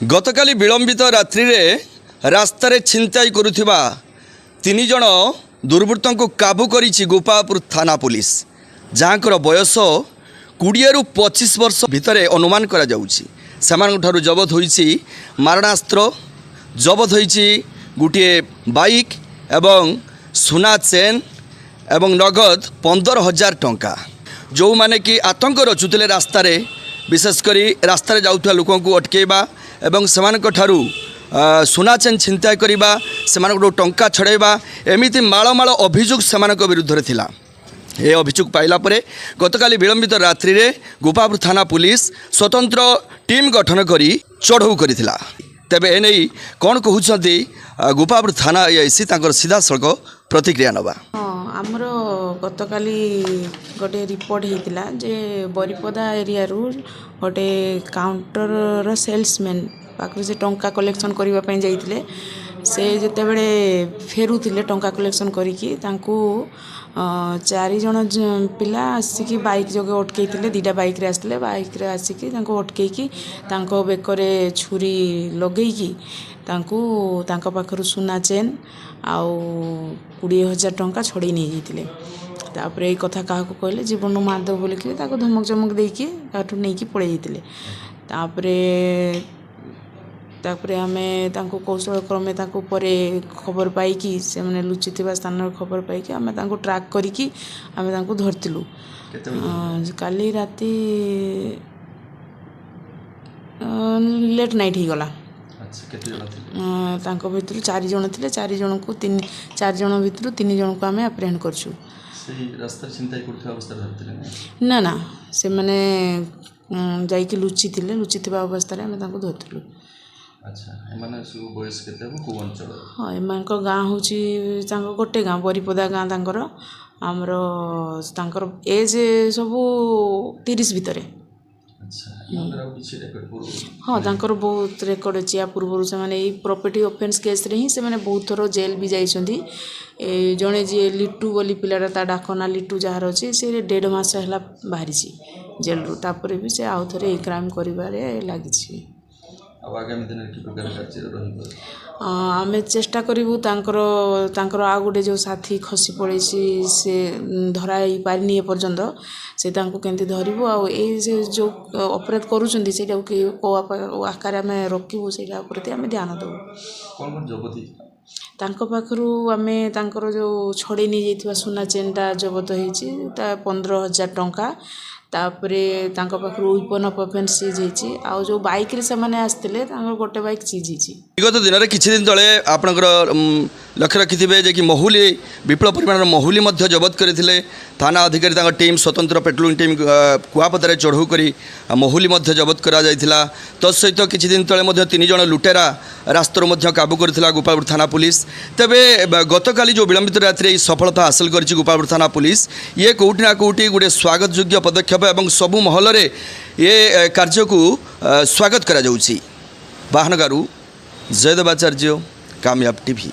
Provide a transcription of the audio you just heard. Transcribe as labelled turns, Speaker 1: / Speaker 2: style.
Speaker 1: गतकाली विलंबित रात्रि रास्तार छिनताई करुथिबा 3 जण दुर्वृत्तों को काबू करिछि गोपालपुर थाना पुलिस जहाँकर बयस 20 रु 25 वर्ष भितर अनुमान करा जाउछि। सेमानठारु जबत होइछि मारणास्त्र, जबत होइछि गोटे बाइक एवं सुना चेन एवं नगद 15,000 टंका। जो माने कि आतंक रचुतिले रास्तार विशेषकर रास्तार जाउथुवा लोकों को अटकेबा एवं सेमानक ठारू सुना चेन छिनताई करिबा, सेमानक टंका छड़ाइबा एमिति माଳ अभियोग सेमानक विरुद्ध थिला। ए अभियोग पाइला परे गतकाली विलंबित रात्रि रे गोपालपुर थाना पुलिस स्वतंत्र टीम गठन करी चढ़ऊ करिथिला। तेबे एनै कोन कहउछंती गोपालपुर थाना एआईसी तांकर सीधा सड़क प्रतिक्रिया नबा।
Speaker 2: आमर गतकाली गोटे रिपोर्ट होता जे बरिपदा एरिया रू गोटे काउंटर सेल्समैन पाखु से टंका कलेक्शन करने जाइए। से जिते बड़े फेरुले टंका कलेक्शन करिकी 4 जण पिला आसिकी बाइक जगह अटकई थे। 2टा बाइक रे आसले बाइक रे आसिकी अटकईकी बेकरे छुरी लगेकी पाखर सुना चेन आउ 20,000 टंका छड़े नहीं जाते। तापर ये कथा क्या कहले जीवन मारदेव बोलिक धमक चमक देकी नहीं पड़े जाते। तापर आमे कौशल क्रमे खबर पाई से मैंने लुचि स्थान खबर पाई आमे ट्रैक करिकी आमे धरतिलु। काली राती लेट नाइट ही गला। भितर 4 जण थे। 4 जण को 4 जण भितर 3 जण को आमे अप्रेहेंड करछु। ना ना से माने जाइकी लुचिथिबा अवस्था आमे धरतिलु।
Speaker 1: अच्छा एमाने सब बयस केते को अंचल?
Speaker 2: हाँ एमानक गाँ होची गोटे गाँ बरिपदा गाँ तांकर आमर तांकर एज सब 30 भितर। हाँ तांकर बहुत रेकर्ड अच्छी। या पूर्व से माने प्रॉपर्टी ऑफेंस केस रे ही से माने बहुत थोर जेल भी जाइछंती। जड़े जी लिट्टू बोली पिलाटा ता डाकना लिट्टू जहार अच्छी से 1.5 मास है बाहरी जेल रू। तापर भी से आउ थे ये क्राइम करिबारे लागिछि। आमे चेष्टा करूँ तांकर आ गोटे जो साथी खसी पड़े से धरा पारिनी एपर्यंत से केमती धरबू आ जो ऑपरेट करूँ से आकार आम रखू से ध्यान देवु। पाखु आमे जो छड़े नहीं जाइथिबा सुना चेनटा जबत होइछि 15,000 टंका। तापरे पाखु वेपन ऑफ ऑफेंस सीज होइछि। आ जो बाइक रे से माने आस्थिले गोटे बाइक सीज होइछि।
Speaker 1: विगत दिन में किछि दिन तले आपनकर लक्ष्य रखिथिबे जे कि महुली विपुल परिमाण महुली मध्य जबत करथिले। थाना अधिकारी टीम स्वतंत्र पेट्रोलिंग टीम कुआपतारे चढ़ऊ करी महुली मध्य जबत करा जायथिला। तत्सहित किछि दिन तले मध्य 3 जण लुटेरा रास्तार मध्य काबू करथिला गोपालपुर थाना पुलिस। तेबे गतकाली जो विलंबित रात्रि सफलता हासिल करिछि गोपालपुर थाना पुलिस ये कोउटी ना कोउटी गोटे स्वागत योग्य पदक्षेप एवं सबु महल रे ये कार्य को स्वागत करा जाउछि। बाहनगारू जयदेव आचार्य, कामयाब टीवी।